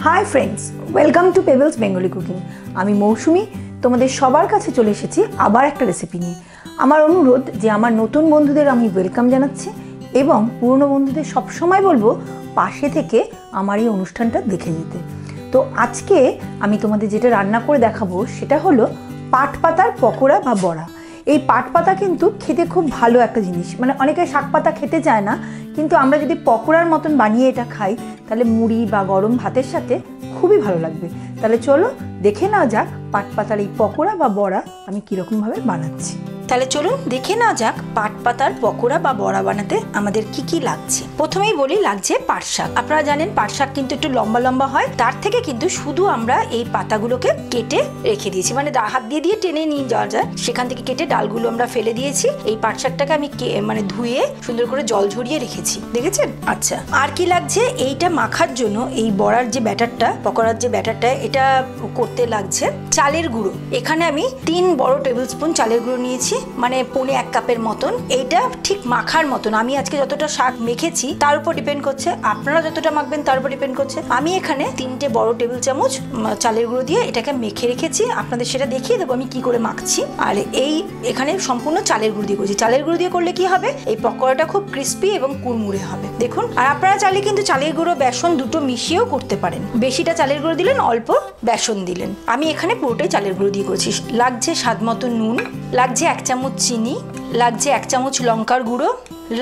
Hi friends, welcome to pebbles Bengali cooking. আমি মৌসুমি, তোমাদের সবার কাছে চলে এসেছি আবার একটা রেসিপি নিয়ে। আমার অনুরোধ যে আমার নতুন বন্ধুদের আমি ওয়েলকাম জানাচ্ছি এবং পুরনো বন্ধুদের সবসময় বলবো পাশে থেকে আমার এই অনুষ্ঠানটা দেখে যেতে। তো আজকে আমি তোমাদের যেটা রান্না করে দেখাবো সেটা হলো পাট পাতার পকোড়া বা বড়া। এই পাট পাতা কিন্তু খেতে খুব ভালো একটা জিনিস, মানে অনেকে শাক পাতা খেতে চায় না, কিন্তু আমরা যদি পকোড়ার মতন বানিয়ে এটা খাই তাহলে মুড়ি বা গরম ভাতের সাথে খুবই ভালো লাগবে। তাহলে চলো দেখে নেওয়া যাক পাট পাতার এই পকোড়া বা বড়া আমি কীরকমভাবে বানাচ্ছি। তাহলে চলুন দেখে নেওয়া যাক পাট পাতার পকোড়া বা বড়া বানাতে আমাদের কি কি লাগছে। প্রথমেই বলি, লাগছে পাট শাক। আপনারা জানেন পাট শাক কিন্তু একটু লম্বা লম্বা হয়, তার থেকে কিন্তু শুধু আমরা এই পাতাগুলোকে কেটে রেখে দিয়েছি, মানে হাত দিয়ে দিয়ে টেনে নিয়ে যাওয়া যায়, সেখান থেকে কেটে ডালগুলো আমরা ফেলে দিয়েছি। এই পাট শাকটাকে আমি মানে ধুয়ে সুন্দর করে জল ঝরিয়ে রেখেছি, দেখেছেন? আচ্ছা, আর কি লাগছে? এইটা মাখার জন্য এই বড়ার যে ব্যাটারটা, পকোড়ার যে ব্যাটারটা, এটা করতে লাগছে চালের গুঁড়ো। এখানে আমি 3 বড় টেবিল স্পুন চালের গুঁড়ো নিয়েছি, মানে 1.25 কাপের মতন। এইটা ঠিক মাখার মতন। আমি আজকে যতটা শাক মেখেছি তার উপর ডিপেন্ড করছে, আপনারা যতটা মাখবেন তার উপর ডিপেন্ড করছে। আমি এখানে 3টে বড় টেবিল চামচ চালের গুঁড়ো দিয়ে এটাকে মেখে রেখেছি। আপনাদের সেটা দেখিয়ে দেবো আমি কি করে মাখছি। আর এই এখানে সম্পূর্ণ চালের গুঁড়ো দিয়ে করছি। চালের গুঁড়ো দিয়ে করলে কি হবে, এই পকোড়াটা খুব ক্রিস্পি এবং কুড়মুড়ে হবে, দেখুন। আর আপনারা চাইলে কিন্তু চালের গুঁড়ো বেসন দুটো মিশিয়েও করতে পারেন। বেশিটা চালের গুঁড়ো দিলেন, অল্প বেসন দিলেন। আমি এখানে পুরোটাই চালের গুঁড়ো দিয়ে করছি। লাগছে স্বাদ মতো নুন, লাগছে 1 চামচ চিনি, লাগছে 1 চামচ লঙ্কার গুঁড়ো,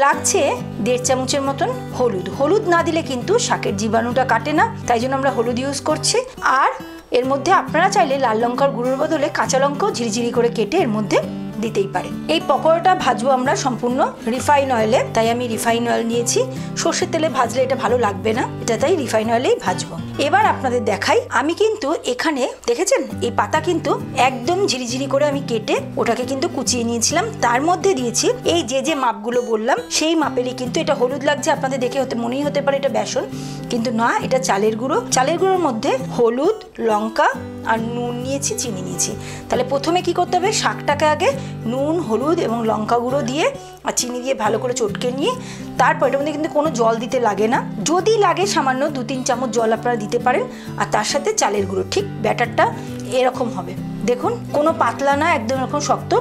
লাগছে 1.5 চামচের মতন হলুদ। হলুদ না দিলে কিন্তু শাকের জীবাণুটা কাটে না, তাই জন্য আমরা হলুদ ইউজ করছি। আর এর মধ্যে আপনারা চাইলে লাল লঙ্কার গুঁড়োর বদলে কাঁচা লঙ্কাও ঝিরিঝিরি করে কেটে এর মধ্যে দিতেই পারেন। এই পকোড়াটা ভাজবো আমরা সম্পূর্ণ রিফাইন অয়েলে, তাই আমি রিফাইন অয়েল নিয়েছি। সর্ষের তেলে ভাজলে এটা ভালো লাগবে না, এটা তাই রিফাইন অয়েলেই ভাজবো। এবার আপনাদের দেখাই, আমি কিন্তু এখানে দেখেছেন এই পাতা কিন্তু একদম ঝিরিঝিরি করে আমি কেটে ওটাকে কিন্তু কুচিয়ে নিয়েছিলাম। তার মধ্যে দিয়েছি এই যে মাপগুলো বললাম সেই মাপেরই কিন্তু। এটা হলুদ লাগছে, আপনাদের দেখে মনেই হতে পারে এটা বেসন, কিন্তু না, এটা চালের গুঁড়ো। চালের গুঁড়োর মধ্যে হলুদ, লঙ্কা আর নুন নিয়েছি, চিনি নিয়েছি। তাহলে প্রথমে কি করতে হবে, শাকটাকে আগে নুন, হলুদ এবং লঙ্কা গুঁড়ো দিয়ে আর চিনি দিয়ে ভালো করে চটকে নিয়ে তারপর এটার মধ্যে কিন্তু কোনো জল দিতে লাগে না। যদি লাগে সামান্য 2-3 চামচ জল আপনারা দিতে পারেন। আর তার সাথে চালের গুঁড়ো, ঠিক ব্যাটারটা এরকম হবে, দেখুন, কোনো পাতলা না, একদম এরকম শক্ত।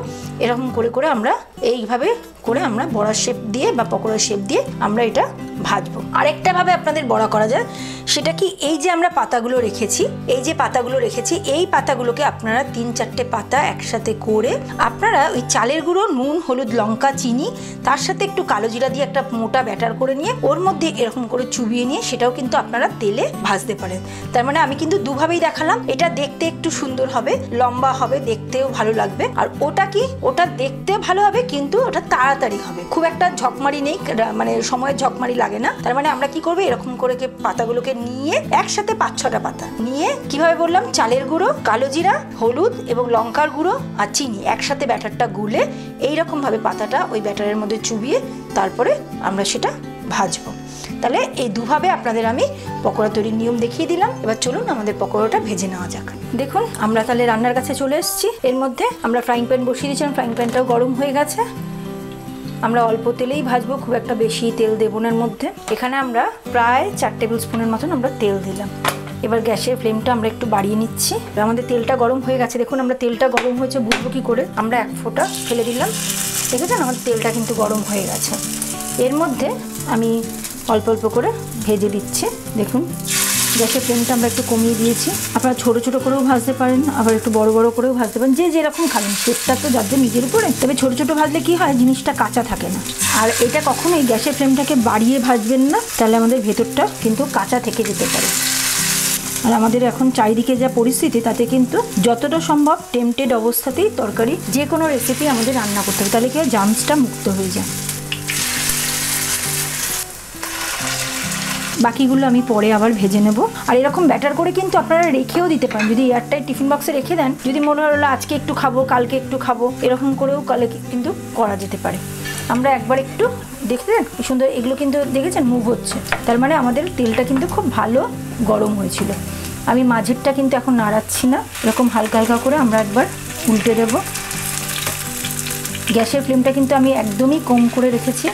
এরকম করে করে আমরা এইভাবে করে আমরা বড়ার শেপ দিয়ে বা পকোড়ার শেপ দিয়ে আমরা এটা ভাজবো। আরেকটা ভাবে আপনাদের বড়া করা যায়, সেটা কি, এই যে আমরা পাতাগুলো রেখেছি, এই যে পাতাগুলো রেখেছি, এই পাতাগুলোকে আপনারা 3-4টে পাতা একসাথে করে আপনারা ওই চালের গুঁড়ো, নুন, হলুদ, লঙ্কা, চিনি, তার সাথে একটু কালো জিরা দিয়ে একটা মোটা ব্যাটার করে নিয়ে ওর মধ্যে এরকম করে চুবিয়ে নিয়ে সেটাও কিন্তু আপনারা তেলে ভাজতে পারেন। তার মানে আমি কিন্তু দুভাবেই দেখালাম। এটা দেখতে একটু সুন্দর হবে, লম্বা হবে, দেখতেও ভালো লাগবে। আর ওটা কি, ওটা দেখতেও ভালো হবে কিন্তু ওটা তাড়াতাড়ি হবে, খুব একটা ঝকমারি নেই, মানে সময়ের ঝকমারি লাগে না। তার মানে আমরা কি করবো, এরকম করে পাতাগুলোকে নিয়ে একসাথে 5-6টা পাতা নিয়ে, কিভাবে বললাম, চালের গুঁড়ো, কালো জিরা, হলুদ এবং লঙ্কার গুঁড়ো আর চিনি একসাথে ব্যাটারটা গুলে এইরকম ভাবে পাতাটা ওই ব্যাটারের মধ্যে চুবিয়ে তারপরে আমরা সেটা ভাজবো। তাহলে এই দুভাবে আপনাদের আমি পকোড়া তৈরির নিয়ম দেখিয়ে দিলাম। এবার চলুন আমাদের পকোড়াটা ভেজে নেওয়া যাক। দেখুন আমরা তাহলে রান্নার কাছে চলে এসেছি। এর মধ্যে আমরা ফ্রাইং প্যান বসিয়ে দিয়েছিলাম, ফ্রাইং প্যানটাও গরম হয়ে গেছে। আমরা অল্প তেলেই ভাজবো, খুব একটা বেশি তেল দেবো না এর মধ্যে। এখানে আমরা প্রায় 4 টেবিল স্পুনের মতন আমরা তেল দিলাম। এবার গ্যাসের ফ্লেমটা আমরা একটু বাড়িয়ে নিচ্ছি। আমাদের তেলটা গরম হয়ে গেছে, দেখুন আমরা তেলটা গরম হয়েছে বুঝবো কি করে, আমরা 1 ফোঁটা ফেলে দিলাম। দেখেছেন আমাদের তেলটা কিন্তু গরম হয়ে গেছে। এর মধ্যে আমি অল্প অল্প করে ভেজে দিচ্ছি। দেখুন গ্যাসের ফ্লেমটা আমরা একটু কমিয়ে দিয়েছি। আপনারা ছোটো ছোটো করেও ভাজতে পারেন, আবার একটু বড় বড় করেও ভাজতে পারেন, যে যেরকম খাবেন, শেপটা তো যার নিজের উপরে। তবে ছোটো ছোটো ভাজলে কি হয়, জিনিসটা কাঁচা থাকে না। আর এটা কখনোই গ্যাসের ফ্লেমটাকে বাড়িয়ে ভাজবেন না, তাহলে আমাদের ভেতরটা কিন্তু কাঁচা থেকে যেতে পারে। আর আমাদের এখন চারিদিকে যা পরিস্থিতি, তাতে কিন্তু যতটা সম্ভব টেম্পটেড অবস্থাতেই তরকারি যে কোনো রেসিপি আমাদের রান্না করতে হবে, তাহলে কি হয়, জার্মসটা মুক্ত হয়ে যায়। বাকিগুলো আমি পরে আবার ভেজে নেব। আর এরকম ব্যাটার করে কিন্তু আপনারা রেখেও দিতে পারেন, যদি এয়ারটাইট টিফিন বক্সে রেখে দেন, যদি মনে হলো আজকে একটু খাবো, কালকে একটু খাবো, এরকম করেও কালে কিন্তু করা যেতে পারে। আমরা একবার একটু দেখতেন কি সুন্দর, এগুলো কিন্তু দেখেছেন মুভ হচ্ছে, তার মানে আমাদের তেলটা কিন্তু খুব ভালো গরম হয়েছিল। আমি মাঝেরটা কিন্তু এখন নাড়াচ্ছি না, এরকম হালকা হালকা করে আমরা একবার উল্টে দেব। গ্যাসের ফ্লেমটা কিন্তু আমি একদমই কম করে রেখেছি।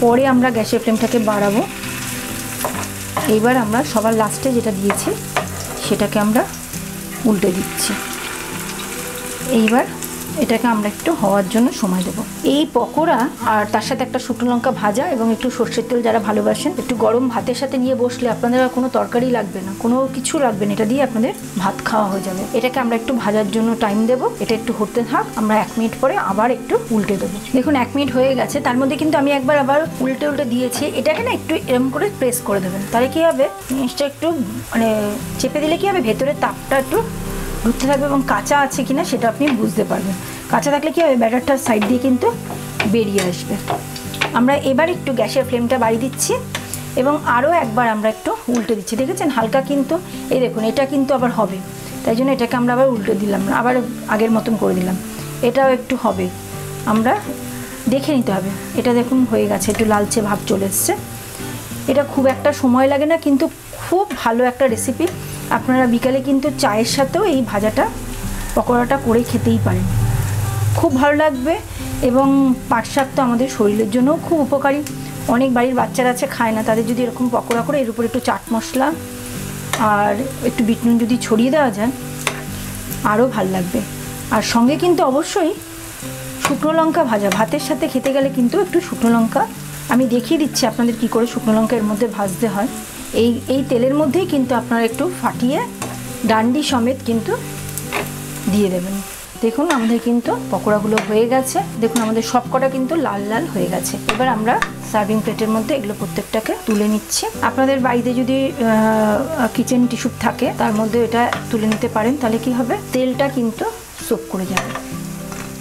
পরে আমরা গ্যাসের ফ্লেমটাকে বাড়াবো। এইবার আমরা সবার লাস্টে যেটা দিয়েছি সেটাকে আমরা উল্টে দিচ্ছি। এইবার এটাকে আমরা একটু হওয়ার জন্য সময় দেবো। এই পকোড়া আর তার সাথে একটা শুকনো লঙ্কা ভাজা এবং একটু সর্ষের তেল যারা ভালোবাসেন, একটু গরম ভাতের সাথে নিয়ে বসলে আপনাদের আর কোনো তরকারি লাগবে না, কোনো কিছু লাগবে না, এটা দিয়ে আপনাদের ভাত খাওয়া হয়ে যাবে। এটাকে আমরা একটু ভাজার জন্য টাইম দেবো। এটা একটু হতে থাক, আমরা 1 মিনিট পরে আবার একটু উল্টে দেবো। দেখুন 1 মিনিট হয়ে গেছে, তার মধ্যে কিন্তু আমি একবার আবার উল্টে দিয়েছি। এটাকে না একটু এরকম করে প্রেস করে দেবেন, তাহলে কী হবে, জিনিসটা একটু মানে চেপে দিলে কী হবে, ভেতরের তাপটা একটু ঢুকতে থাকবে এবং কাঁচা আছে কিনা সেটা আপনি বুঝতে পারবেন। কাঁচা থাকলে কী হবে, ব্যাটারটার সাইড দিয়ে কিন্তু বেরিয়ে আসবে। আমরা এবার একটু গ্যাসের ফ্লেমটা বাড়িয়ে দিচ্ছি এবং আরও একবার আমরা একটু উল্টে দিচ্ছি। দেখেছেন হালকা কিন্তু, এই দেখুন এটা কিন্তু আবার হবে, তাই জন্য এটাকে আমরা আবার উল্টে দিলাম, আবার আগের মতন করে দিলাম। এটাও একটু হবে, আমরা দেখে নিতে হবে। এটা দেখুন হয়ে গেছে, একটু লালচে ভাব চলে এসছে। এটা খুব একটা সময় লাগে না, কিন্তু খুব ভালো একটা রেসিপি। আপনারা বিকালে কিন্তু চায়ের সাথেও এই ভাজাটা পকোড়াটা করে খেতেই পারেন, খুব ভালো লাগবে। এবং পাট শাক তো আমাদের শরীরের জন্যও খুব উপকারী। অনেক বাড়ির বাচ্চারা আছে খায় না, তাদের যদি এরকম পকোড়া করে এর উপর একটু চাট মশলা আর একটু বিট নুন যদি ছড়িয়ে দেওয়া যায় আরও ভাল লাগবে। আর সঙ্গে কিন্তু অবশ্যই শুকনো লঙ্কা ভাজা, ভাতের সাথে খেতে গেলে কিন্তু একটু শুকনো লঙ্কা, আমি দেখিয়ে দিচ্ছি আপনাদের কি করে শুকনো লঙ্কা এর মধ্যে ভাজতে হয়। এই তেলের মধ্যেই কিন্তু আপনারা একটু ফাটিয়ে ডান্ডি সমেত কিন্তু দিয়ে দেবেন। দেখুন আমাদের কিন্তু পকোড়াগুলো হয়ে গেছে, দেখুন আমাদের সব কটা কিন্তু লাল লাল হয়ে গেছে। এবার আমরা সার্ভিং প্লেটের মধ্যে এগুলো প্রত্যেকটাকে তুলে নিচ্ছি। আপনাদের বাড়িতে যদি কিচেন টিস্যু থাকে তার মধ্যে এটা তুলে নিতে পারেন, তাহলে কি হবে, তেলটা কিন্তু সোক করে যাবে।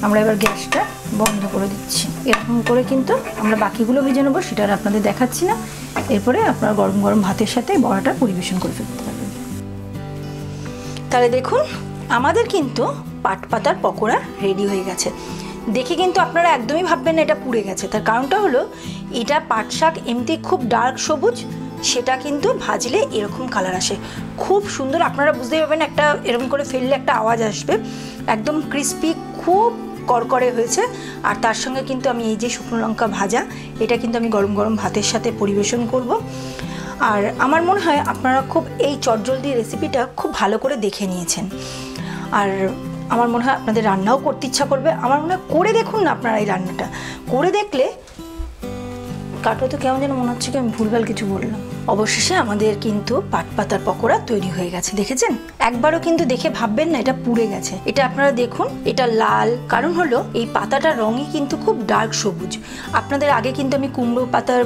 আমরা এবার গ্যাসটা বন্ধ করে দিচ্ছি। এরকম করে কিন্তু আমরা বাকিগুলো ভেজে নেবো, সেটা আর আপনাদের দেখাচ্ছি না। এরপরে আপনারা গরম গরম ভাতের সাথে বড়াটা পরিবেশন করে ফেলতে পারবেন। তাহলে দেখুন আমাদের কিন্তু পাট পাতার পকোড়া রেডি হয়ে গেছে। দেখে কিন্তু আপনারা একদমই ভাববেন না এটা পুড়ে গেছে, তার কারণটা হলো এটা পাট শাক এমনি খুব ডার্ক সবুজ, সেটা কিন্তু ভাজলে এরকম কালার আসে, খুব সুন্দর। আপনারা বুঝতেই পারবেন, একটা এরকম করে ফেললে একটা আওয়াজ আসবে, একদম ক্রিস্পি, খুব করকরে হয়েছে। আর তার সঙ্গে কিন্তু আমি এই যে শুকনো লঙ্কা ভাজা, এটা কিন্তু আমি গরম গরম ভাতের সাথে পরিবেশন করব। আর আমার মনে হয় আপনারা খুব এই চটজলদি রেসিপিটা খুব ভালো করে দেখে নিয়েছেন। আর আমার মনে হয় আপনাদের রান্নাও করতে ইচ্ছা করবে। আমার মনে হয় করে দেখুন না, আপনারা এই রান্নাটা করে দেখলে, কাটো তো কেমন যেন মনে হচ্ছে কি আমি ভুলভাল কিছু বললাম। অবশেষে আমাদের কিন্তু পাট পাতার পকোড়া তৈরি হয়ে গেছে, দেখেছেন? একবারও কিন্তু দেখে ভাববেন না এটা পুড়ে গেছে। এটা আপনারা দেখুন, এটা লাল, কারণ হলো এই পাতাটার রঙই কিন্তু খুব ডার্ক সবুজ। আপনাদের আগে কিন্তু আমি কুমড়ো পাতার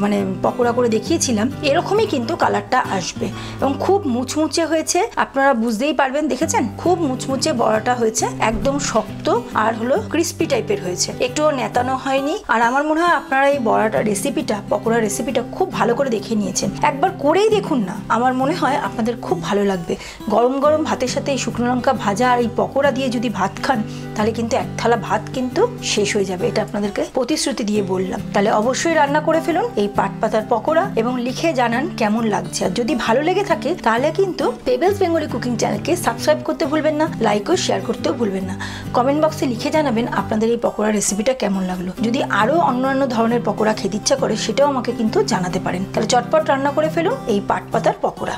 মানে পকোড়া করে দেখিয়েছিলাম, এরকমই কিন্তু কালারটা আসবে এবং খুব মুচমুচে হয়েছে। আপনারা বুঝতেই পারবেন, দেখেছেন খুব মুচমুচে বড়াটা হয়েছে, একদম শক্ত আর হলো ক্রিস্পি টাইপের হয়েছে, একটুও নেতানো হয়নি। আর আমার মনে হয় আপনারা এই বড়াটা রেসিপিটা, পকোড়া রেসিপিটা খুব ভালো করে দেখে নিয়েছেন। একবার করেই দেখুন না, আমার মনে হয় আপনাদের খুব ভালো লাগবে। গরম গরম ভাতের সাথে এই শুকনো লঙ্কা ভাজা আর এই পকোড়া দিয়ে যদি ভাত খান, তাহলে কিন্তু এক থালা ভাত কিন্তু শেষ হয়ে যাবে, এটা আপনাদেরকে প্রতিশ্রুতি দিয়ে বললাম। তাহলে অবশ্যই রান্না করে ফেলুন এই পাট পাতার পকোড়া এবং লিখে জানান কেমন লাগছে। আর যদি ভালো লেগে থাকে তাহলে কিন্তু পেবেলস বেঙ্গলি কুকিং চ্যানেলকে সাবস্ক্রাইব করতে ভুলবেন না, লাইক ও শেয়ার করতেও ভুলবেন না। কমেন্ট বক্সে লিখে জানাবেন আপনাদের এই পকোড়া রেসিপিটা কেমন লাগলো। যদি আরো অন্যান্য ধরনের পকোড়া খেতে ইচ্ছা করে, সেটাও আমাকে কিন্তু জানাতে পারেন। তাহলে চটপট রান্না করে ফেলুন এই পাট পাতার পকোড়া।